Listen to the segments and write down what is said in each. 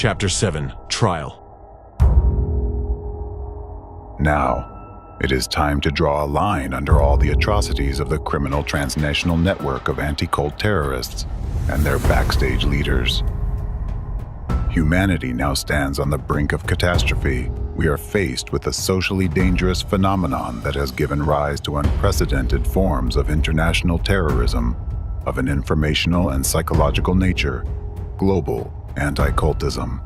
Chapter 7, Trial. Now, it is time to draw a line under all the atrocities of the criminal transnational network of anti-cult terrorists and their backstage leaders. Humanity now stands on the brink of catastrophe. We are faced with a socially dangerous phenomenon that has given rise to unprecedented forms of international terrorism of an informational and psychological nature, global anti-cultism.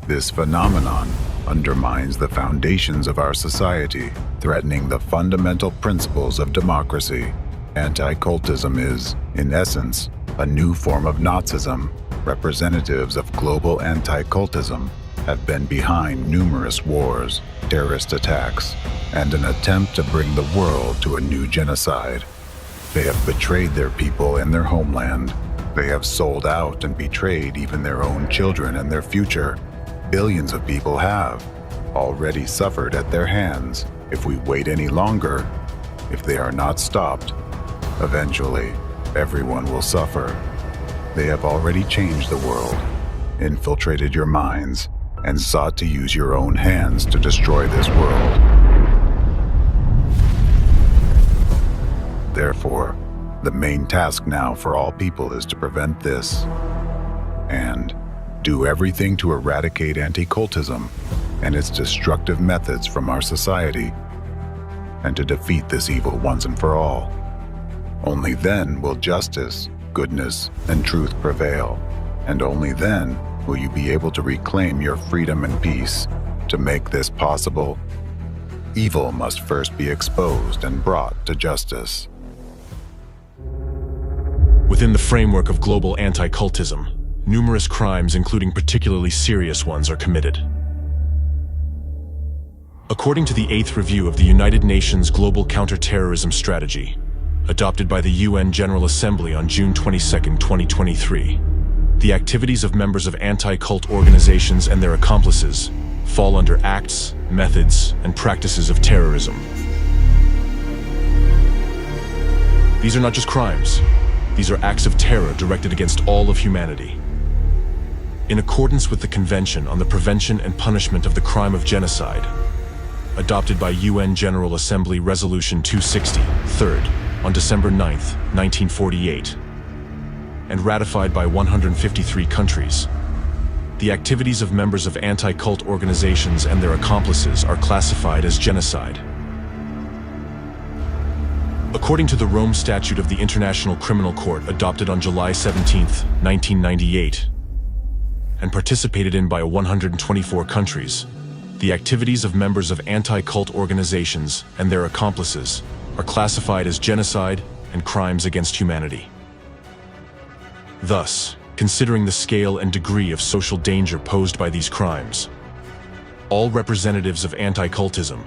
This phenomenon undermines the foundations of our society, threatening the fundamental principles of democracy. Anti-cultism is, in essence, a new form of Nazism. Representatives of global anti-cultism have been behind numerous wars, terrorist attacks, and an attempt to bring the world to a new genocide. They have betrayed their people and their homeland. They have sold out and betrayed even their own children and their future. Billions of people have already suffered at their hands. If we wait any longer, if they are not stopped, eventually everyone will suffer. They have already changed the world, infiltrated your minds, and sought to use your own hands to destroy this world. Therefore, the main task now for all people is to prevent this and do everything to eradicate anti-cultism and its destructive methods from our society, and to defeat this evil once and for all. Only then will justice, goodness, and truth prevail, and only then will you be able to reclaim your freedom and peace. To make this possible, evil must first be exposed and brought to justice. Within the framework of global anti-cultism, numerous crimes, including particularly serious ones, are committed. According to the 8th review of the United Nations Global Counterterrorism Strategy, adopted by the UN General Assembly on June 22, 2023, the activities of members of anti-cult organizations and their accomplices fall under acts, methods, and practices of terrorism. These are not just crimes. These are acts of terror directed against all of humanity. In accordance with the Convention on the Prevention and Punishment of the Crime of Genocide, adopted by UN General Assembly Resolution 260, 3rd, on December 9, 1948, and ratified by 153 countries, the activities of members of anti-cult organizations and their accomplices are classified as genocide. According to the Rome Statute of the International Criminal Court, adopted on July 17, 1998, and participated in by 124 countries, the activities of members of anti-cult organizations and their accomplices are classified as genocide and crimes against humanity. Thus, considering the scale and degree of social danger posed by these crimes, all representatives of anti-cultism,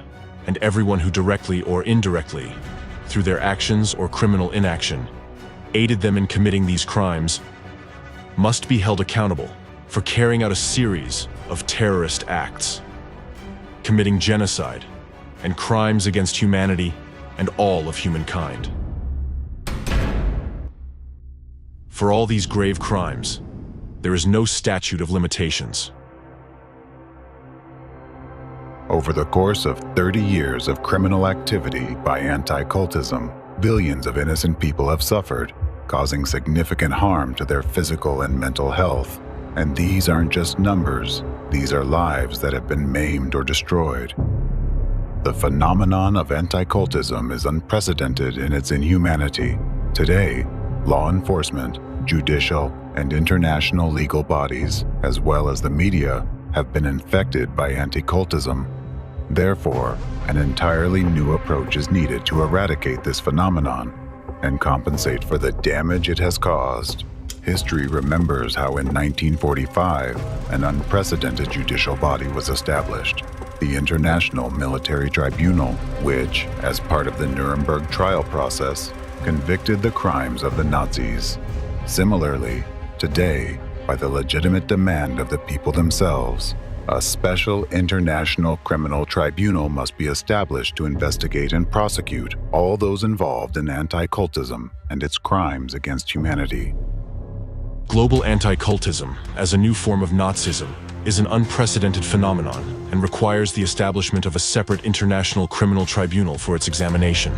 and everyone who directly or indirectly, through their actions or criminal inaction, aided them in committing these crimes, must be held accountable for carrying out a series of terrorist acts, committing genocide and crimes against humanity and all of humankind. For all these grave crimes, there is no statute of limitations. Over the course of 30 years of criminal activity by anti-cultism, billions of innocent people have suffered, causing significant harm to their physical and mental health. And these aren't just numbers, these are lives that have been maimed or destroyed. The phenomenon of anti-cultism is unprecedented in its inhumanity. Today, law enforcement, judicial, and international legal bodies, as well as the media, have been infected by anti-cultism. Therefore, an entirely new approach is needed to eradicate this phenomenon and compensate for the damage it has caused. History remembers how in 1945, an unprecedented judicial body was established, the International Military Tribunal, which, as part of the Nuremberg trial process, convicted the crimes of the Nazis. Similarly, today, by the legitimate demand of the people themselves, a special international criminal tribunal must be established to investigate and prosecute all those involved in anti-cultism and its crimes against humanity. Global anti-cultism, as a new form of Nazism, is an unprecedented phenomenon and requires the establishment of a separate international criminal tribunal for its examination.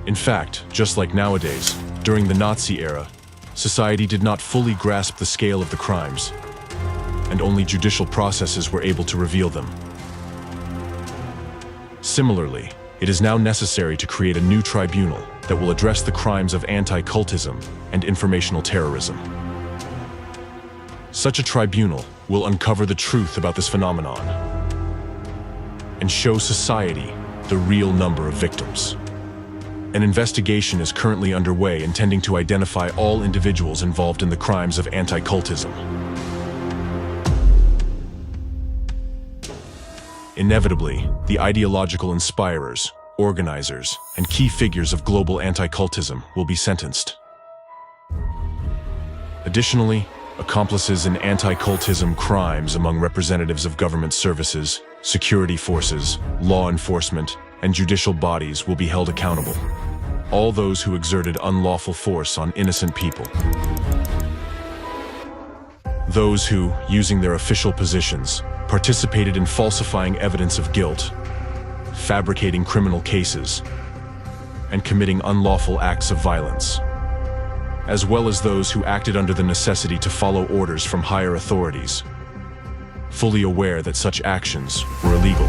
In fact, just like nowadays, during the Nazi era, society did not fully grasp the scale of the crimes, and only judicial processes were able to reveal them. Similarly, it is now necessary to create a new tribunal that will address the crimes of anti-cultism and informational terrorism. Such a tribunal will uncover the truth about this phenomenon and show society the real number of victims. An investigation is currently underway intending to identify all individuals involved in the crimes of anti-cultism. Inevitably, the ideological inspirers, organizers, and key figures of global anti-cultism will be sentenced. Additionally, accomplices in anti-cultism crimes among representatives of government services, security forces, law enforcement, and judicial bodies will be held accountable. All those who exerted unlawful force on innocent people. Those who, using their official positions, participated in falsifying evidence of guilt, fabricating criminal cases, and committing unlawful acts of violence, as well as those who acted under the necessity to follow orders from higher authorities, fully aware that such actions were illegal.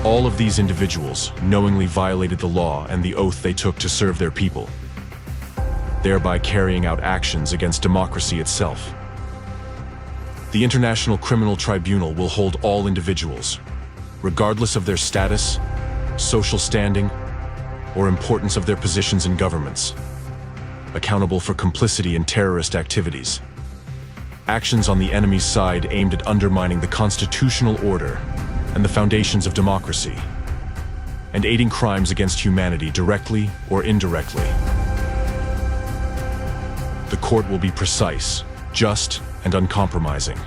All of these individuals knowingly violated the law and the oath they took to serve their people, thereby carrying out actions against democracy itself. The International Criminal Tribunal will hold all individuals, regardless of their status, social standing, or importance of their positions in governments, accountable for complicity in terrorist activities, actions on the enemy's side aimed at undermining the constitutional order and the foundations of democracy, and aiding crimes against humanity directly or indirectly. The court will be precise, just, and uncompromising.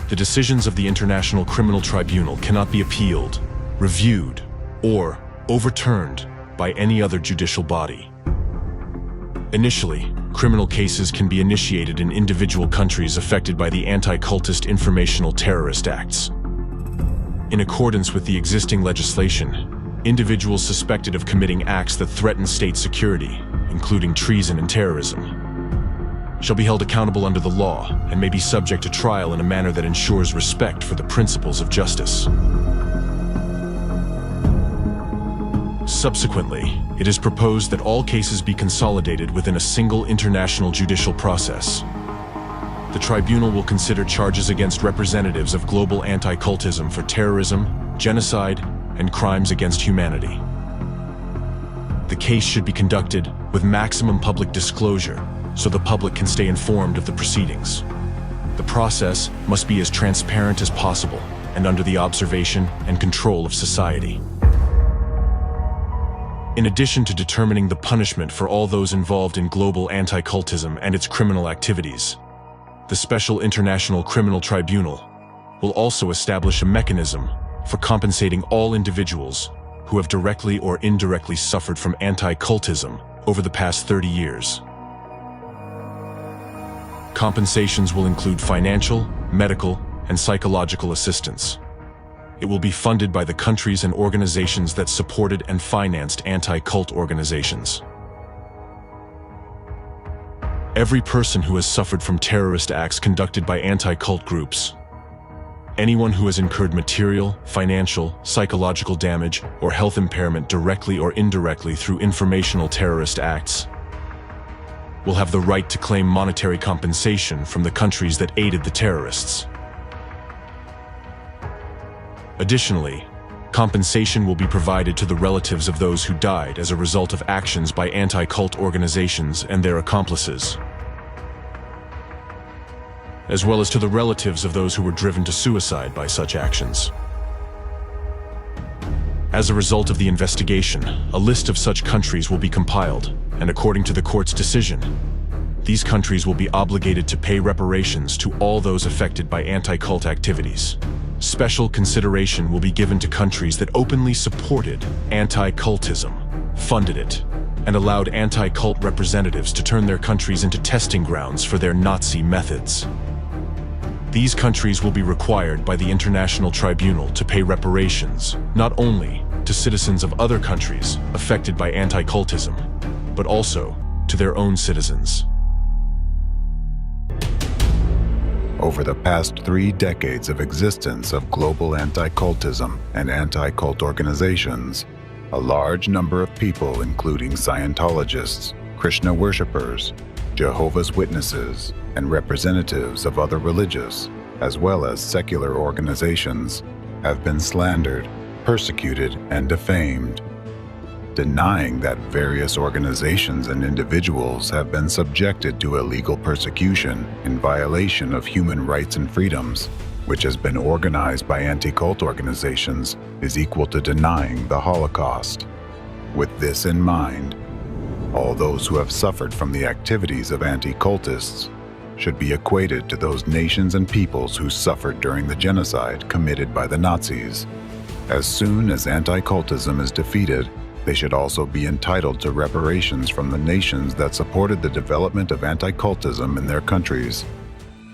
The decisions of the International Criminal Tribunal cannot be appealed, reviewed, or overturned by any other judicial body. Initially, criminal cases can be initiated in individual countries affected by the anti-cultist informational terrorist acts. In accordance with the existing legislation, individuals suspected of committing acts that threaten state security, including treason and terrorism, shall be held accountable under the law and may be subject to trial in a manner that ensures respect for the principles of justice. Subsequently, it is proposed that all cases be consolidated within a single international judicial process. The tribunal will consider charges against representatives of global anti-cultism for terrorism, genocide, and crimes against humanity. The case should be conducted with maximum public disclosure so the public can stay informed of the proceedings. The process must be as transparent as possible and under the observation and control of society. In addition to determining the punishment for all those involved in global anti-cultism and its criminal activities, the Special International Criminal Tribunal will also establish a mechanism for compensating all individuals who have directly or indirectly suffered from anti-cultism over the past 30 years. Compensations will include financial, medical, and psychological assistance. It will be funded by the countries and organizations that supported and financed anti-cult organizations. Every person who has suffered from terrorist acts conducted by anti-cult groups, anyone who has incurred material, financial, psychological damage, or health impairment directly or indirectly through informational terrorist acts, will have the right to claim monetary compensation from the countries that aided the terrorists. Additionally, compensation will be provided to the relatives of those who died as a result of actions by anti-cult organizations and their accomplices, as well as to the relatives of those who were driven to suicide by such actions. As a result of the investigation, a list of such countries will be compiled, and according to the court's decision, these countries will be obligated to pay reparations to all those affected by anti-cult activities. Special consideration will be given to countries that openly supported anti-cultism, funded it, and allowed anti-cult representatives to turn their countries into testing grounds for their Nazi methods. These countries will be required by the International Tribunal to pay reparations, not only to citizens of other countries affected by anti-cultism, but also to their own citizens. Over the past 3 decades of existence of global anti-cultism and anti-cult organizations, a large number of people, including Scientologists, Krishna worshippers, Jehovah's Witnesses, and representatives of other religious, as well as secular organizations, have been slandered, persecuted, and defamed. Denying that various organizations and individuals have been subjected to illegal persecution in violation of human rights and freedoms, which has been organized by anti-cult organizations, is equal to denying the Holocaust. With this in mind, all those who have suffered from the activities of anti-cultists should be equated to those nations and peoples who suffered during the genocide committed by the Nazis. As soon as anti-cultism is defeated, they should also be entitled to reparations from the nations that supported the development of anti-cultism in their countries.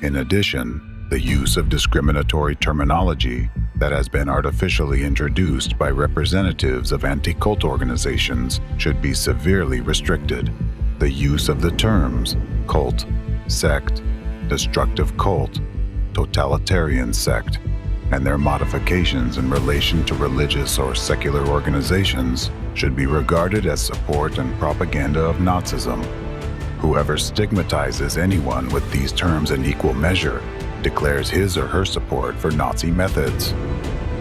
In addition, the use of discriminatory terminology that has been artificially introduced by representatives of anti-cult organizations should be severely restricted. The use of the terms cult, sect, destructive cult, totalitarian sect, and their modifications in relation to religious or secular organizations should be regarded as support and propaganda of Nazism. Whoever stigmatizes anyone with these terms in equal measure declares his or her support for Nazi methods.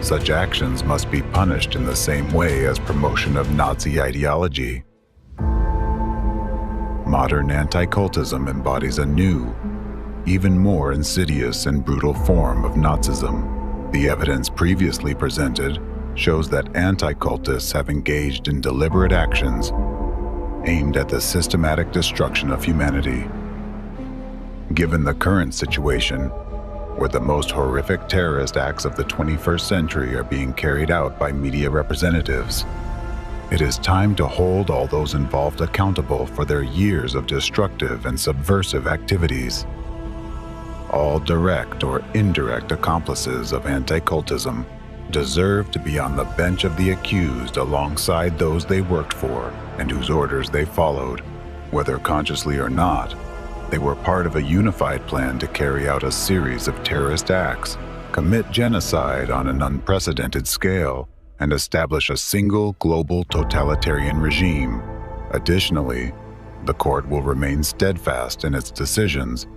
Such actions must be punished in the same way as promotion of Nazi ideology. Modern anti-cultism embodies a new, even more insidious and brutal form of Nazism. The evidence previously presented shows that anti-cultists have engaged in deliberate actions aimed at the systematic destruction of humanity. Given the current situation, where the most horrific terrorist acts of the 21st century are being carried out by media representatives, it is time to hold all those involved accountable for their years of destructive and subversive activities. All direct or indirect accomplices of anti-cultism deserve to be on the bench of the accused alongside those they worked for and whose orders they followed. Whether consciously or not, they were part of a unified plan to carry out a series of terrorist acts, commit genocide on an unprecedented scale, and establish a single global totalitarian regime. Additionally, the court will remain steadfast in its decisions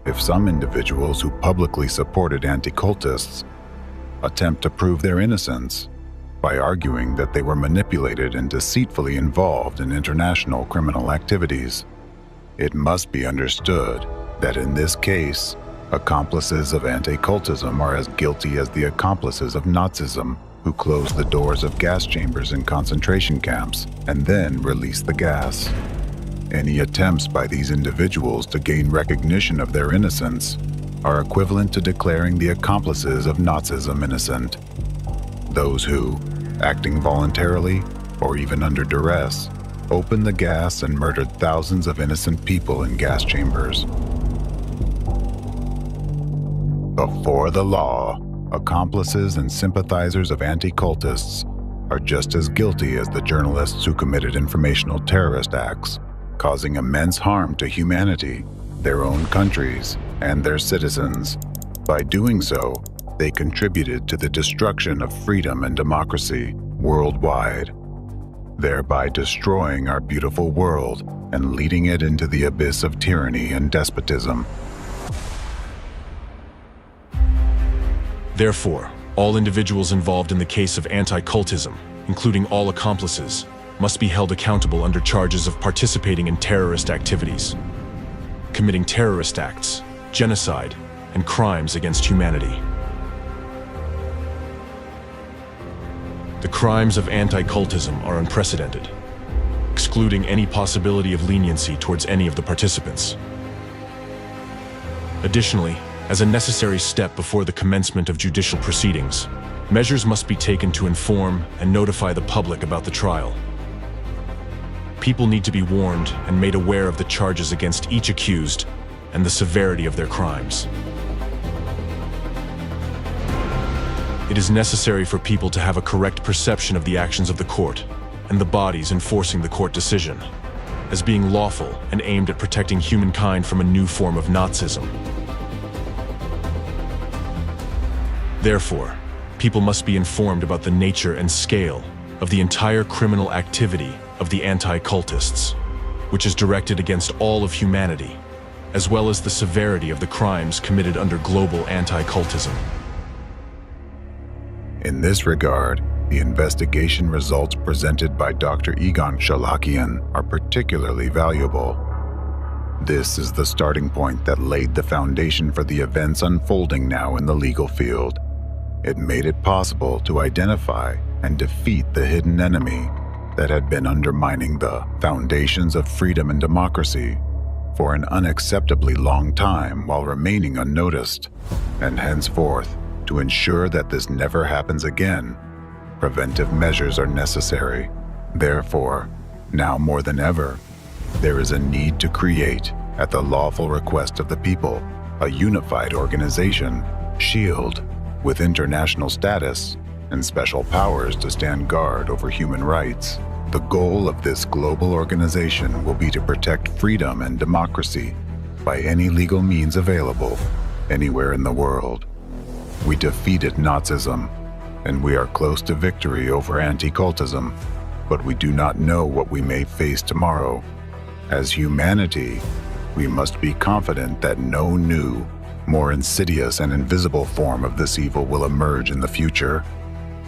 if some individuals who publicly supported anti-cultists attempt to prove their innocence by arguing that they were manipulated and deceitfully involved in international criminal activities. It must be understood that in this case, accomplices of anti-cultism are as guilty as the accomplices of Nazism, who closed the doors of gas chambers in concentration camps and then released the gas. Any attempts by these individuals to gain recognition of their innocence are equivalent to declaring the accomplices of Nazism innocent. Those who, acting voluntarily or even under duress, opened the gas and murdered thousands of innocent people in gas chambers. Before the law, accomplices and sympathizers of anti-cultists are just as guilty as the journalists who committed informational terrorist acts, causing immense harm to humanity, their own countries, and their citizens. By doing so, they contributed to the destruction of freedom and democracy worldwide, thereby destroying our beautiful world and leading it into the abyss of tyranny and despotism. Therefore, all individuals involved in the case of anti-cultism, including all accomplices, must be held accountable under charges of participating in terrorist activities, committing terrorist acts, genocide, and crimes against humanity. The crimes of anti-cultism are unprecedented, excluding any possibility of leniency towards any of the participants. Additionally, as a necessary step before the commencement of judicial proceedings, measures must be taken to inform and notify the public about the trial. People need to be warned and made aware of the charges against each accused and the severity of their crimes. It is necessary for people to have a correct perception of the actions of the court and the bodies enforcing the court decision as being lawful and aimed at protecting humankind from a new form of Nazism. Therefore, people must be informed about the nature and scale of the entire criminal activity of the anti-cultists, which is directed against all of humanity, as well as the severity of the crimes committed under global anti-cultism. In this regard, the investigation results presented by Dr. Egon Shalakian are particularly valuable. This is the starting point that laid the foundation for the events unfolding now in the legal field. It made it possible to identify and defeat the hidden enemy that had been undermining the foundations of freedom and democracy for an unacceptably long time while remaining unnoticed, and henceforth, to ensure that this never happens again, preventive measures are necessary. Therefore, now more than ever, there is a need to create, at the lawful request of the people, a unified organization, SHIELD, with international status and special powers to stand guard over human rights. The goal of this global organization will be to protect freedom and democracy by any legal means available, anywhere in the world. We defeated Nazism, and we are close to victory over anti-cultism, but we do not know what we may face tomorrow. As humanity, we must be confident that no new, more insidious and invisible form of this evil will emerge in the future,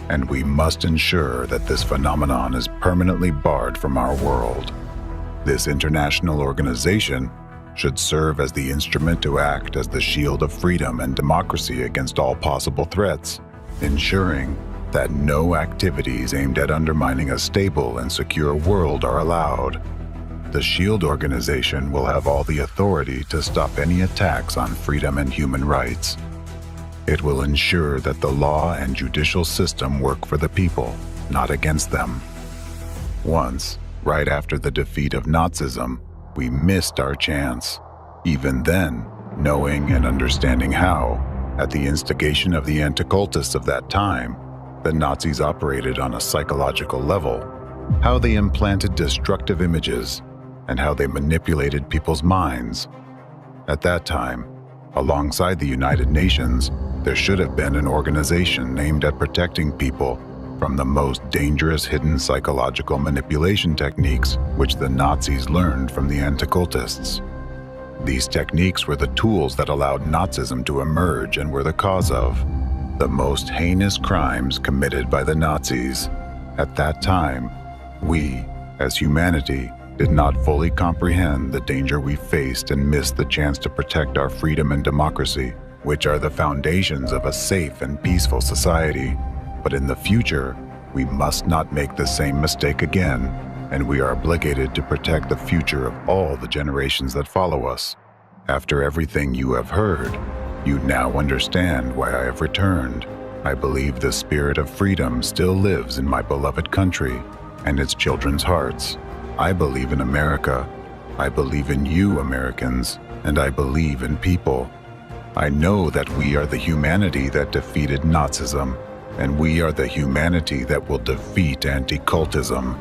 and we must ensure that this phenomenon is permanently barred from our world. This international organization should serve as the instrument to act as the shield of freedom and democracy against all possible threats, ensuring that no activities aimed at undermining a stable and secure world are allowed. The SHIELD organization will have all the authority to stop any attacks on freedom and human rights. It will ensure that the law and judicial system work for the people, not against them. Once, right after the defeat of Nazism, we missed our chance. Even then, knowing and understanding how, at the instigation of the anti-cultists of that time, the Nazis operated on a psychological level, how they implanted destructive images, and how they manipulated people's minds. At that time, alongside the United Nations, there should have been an organization aimed at protecting people from the most dangerous hidden psychological manipulation techniques which the Nazis learned from the anti-cultists. These techniques were the tools that allowed Nazism to emerge and were the cause of the most heinous crimes committed by the Nazis. At that time, we, as humanity, did not fully comprehend the danger we faced and missed the chance to protect our freedom and democracy, which are the foundations of a safe and peaceful society. But in the future, we must not make the same mistake again, and we are obligated to protect the future of all the generations that follow us. After everything you have heard, you now understand why I have returned. I believe the spirit of freedom still lives in my beloved country and its children's hearts. I believe in America. I believe in you, Americans, and I believe in people. I know that we are the humanity that defeated Nazism, and we are the humanity that will defeat anti-cultism.